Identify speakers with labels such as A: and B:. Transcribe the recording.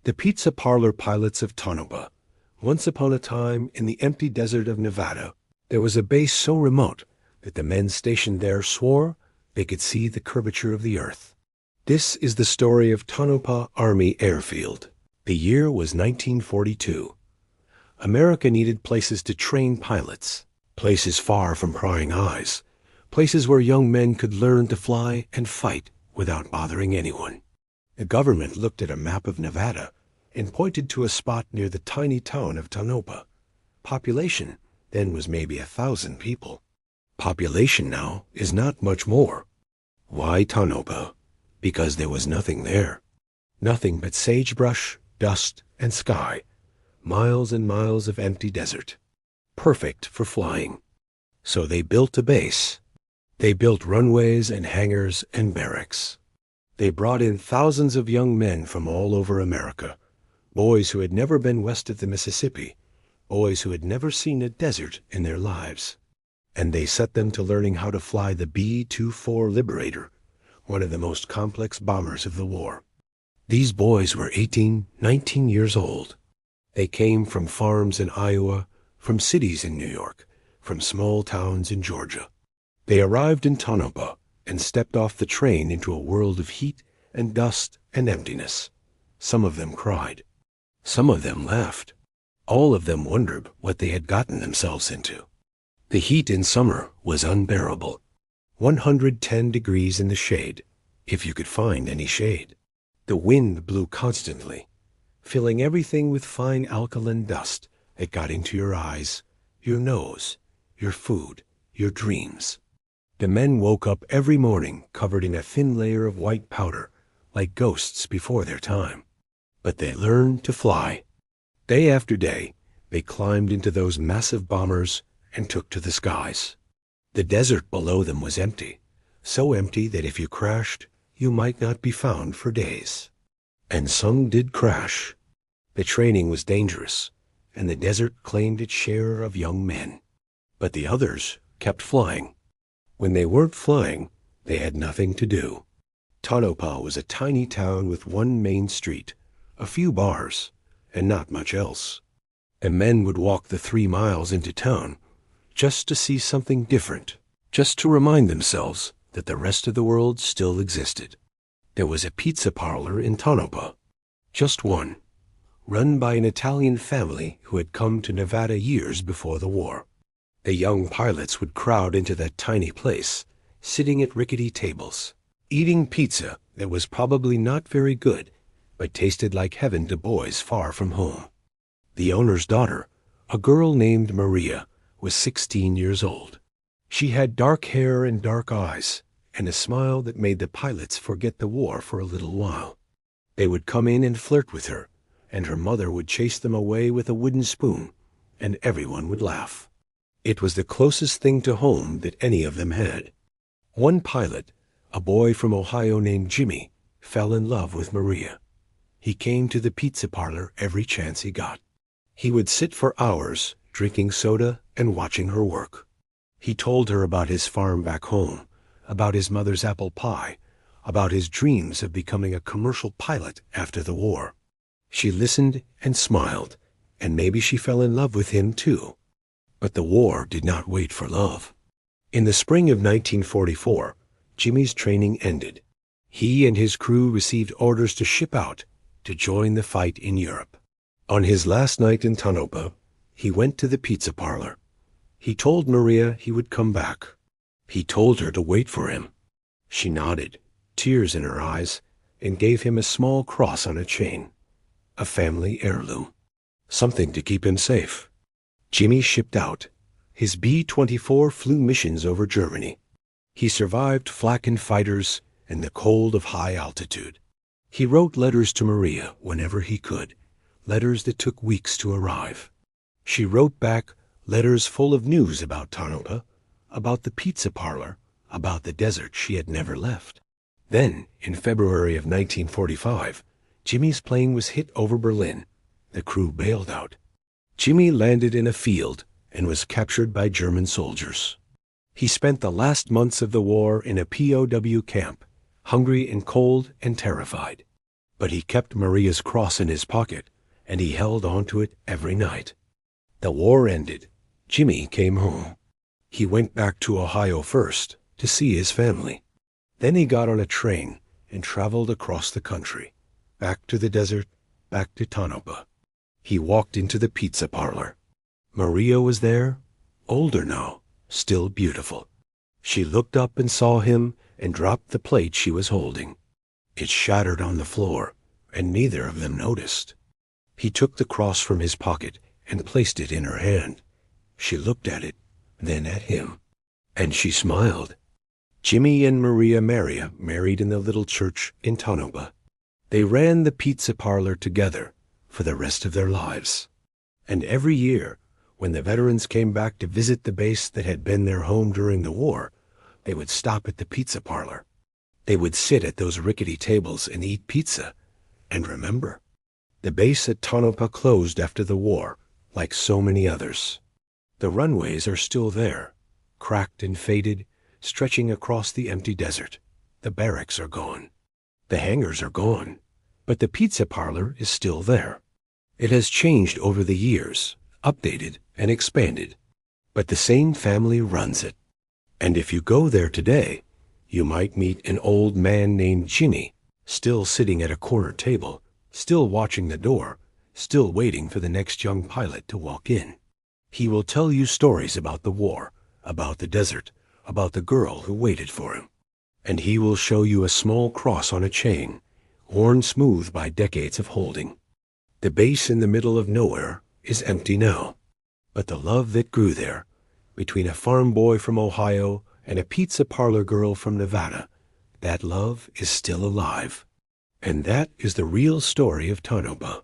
A: The Pizza Parlor Pilots of Tonopah. Once upon a time, in the empty desert of Nevada, there was a base so remote that the men stationed there swore they could see the curvature of the earth. This is the story of Tonopah Army Airfield. The year was 1942. America needed places to train pilots, places far from prying eyes, places where young men could learn to fly and fight without bothering anyone. The government looked at a map of Nevada and pointed to a spot near the tiny town of Tonopah. Population then was maybe 1,000 people. Population now is not much more. Why Tonopah? Because there was nothing there. Nothing but sagebrush, dust, and sky. Miles and miles of empty desert. Perfect for flying. So they built a base. They built runways and hangars and barracks. They brought in thousands of young men from all over America, boys who had never been west of the Mississippi, boys who had never seen a desert in their lives. And they set them to learning how to fly the B-24 Liberator, one of the most complex bombers of the war. These boys were 18, 19 years old. They came from farms in Iowa, from cities in New York, from small towns in Georgia. They arrived in Tonopah and stepped off the train into a world of heat and dust and emptiness. Some of them cried. Some of them laughed. All of them wondered what they had gotten themselves into. The heat in summer was unbearable. 110 degrees in the shade, if you could find any shade. The wind blew constantly, filling everything with fine alkaline dust that got into your eyes, your nose, your food, your dreams. The men woke up every morning covered in a thin layer of white powder, like ghosts before their time. But they learned to fly. Day after day, they climbed into those massive bombers and took to the skies. The desert below them was empty, so empty that if you crashed, you might not be found for days. And some did crash. The training was dangerous, and the desert claimed its share of young men. But the others kept flying. When they weren't flying, they had nothing to do. Tonopah was a tiny town with one main street, a few bars, and not much else. And men would walk the 3 miles into town just to see something different, just to remind themselves that the rest of the world still existed. There was a pizza parlor in Tonopah, just one, run by an Italian family who had come to Nevada years before the war. The young pilots would crowd into that tiny place, sitting at rickety tables, eating pizza that was probably not very good, but tasted like heaven to boys far from home. The owner's daughter, a girl named Maria, was 16 years old. She had dark hair and dark eyes, and a smile that made the pilots forget the war for a little while. They would come in and flirt with her, and her mother would chase them away with a wooden spoon, and everyone would laugh. It was the closest thing to home that any of them had. One pilot, a boy from Ohio named Jimmy, fell in love with Maria. He came to the pizza parlor every chance he got. He would sit for hours, drinking soda and watching her work. He told her about his farm back home, about his mother's apple pie, about his dreams of becoming a commercial pilot after the war. She listened and smiled, and maybe she fell in love with him too. But the war did not wait for love. In the spring of 1944, Jimmy's training ended. He and his crew received orders to ship out to join the fight in Europe. On his last night in Tonopah, he went to the pizza parlor. He told Maria he would come back. He told her to wait for him. She nodded, tears in her eyes, and gave him a small cross on a chain, a family heirloom, something to keep him safe. Jimmy shipped out. His B-24 flew missions over Germany. He survived flak and fighters and the cold of high altitude. He wrote letters to Maria whenever he could, letters that took weeks to arrive. She wrote back letters full of news about Tonopah, about the pizza parlor, about the desert she had never left. Then, in February of 1945, Jimmy's plane was hit over Berlin. The crew bailed out. Jimmy landed in a field and was captured by German soldiers. He spent the last months of the war in a POW camp, hungry and cold and terrified. But he kept Maria's cross in his pocket, and he held on to it every night. The war ended. Jimmy came home. He went back to Ohio first to see his family. Then he got on a train and traveled across the country, back to the desert, back to Tonopah. He walked into the pizza parlor. Maria was there, older now, still beautiful. She looked up and saw him and dropped the plate she was holding. It shattered on the floor, and neither of them noticed. He took the cross from his pocket and placed it in her hand. She looked at it, then at him, and she smiled. Jimmy and Maria married in the little church in Tonopah. They ran the pizza parlor together for the rest of their lives. And every year, when the veterans came back to visit the base that had been their home during the war, they would stop at the pizza parlor. They would sit at those rickety tables and eat pizza. And remember, the base at Tonopah closed after the war, like so many others. The runways are still there, cracked and faded, stretching across the empty desert. The barracks are gone. The hangars are gone. But the pizza parlor is still there. It has changed over the years, updated and expanded. But the same family runs it. And if you go there today, you might meet an old man named Jimmy, still sitting at a corner table, still watching the door, still waiting for the next young pilot to walk in. He will tell you stories about the war, about the desert, about the girl who waited for him. And he will show you a small cross on a chain, worn smooth by decades of holding. The base in the middle of nowhere is empty now, but the love that grew there, between a farm boy from Ohio and a pizza parlor girl from Nevada, that love is still alive. And that is the real story of Tonopah.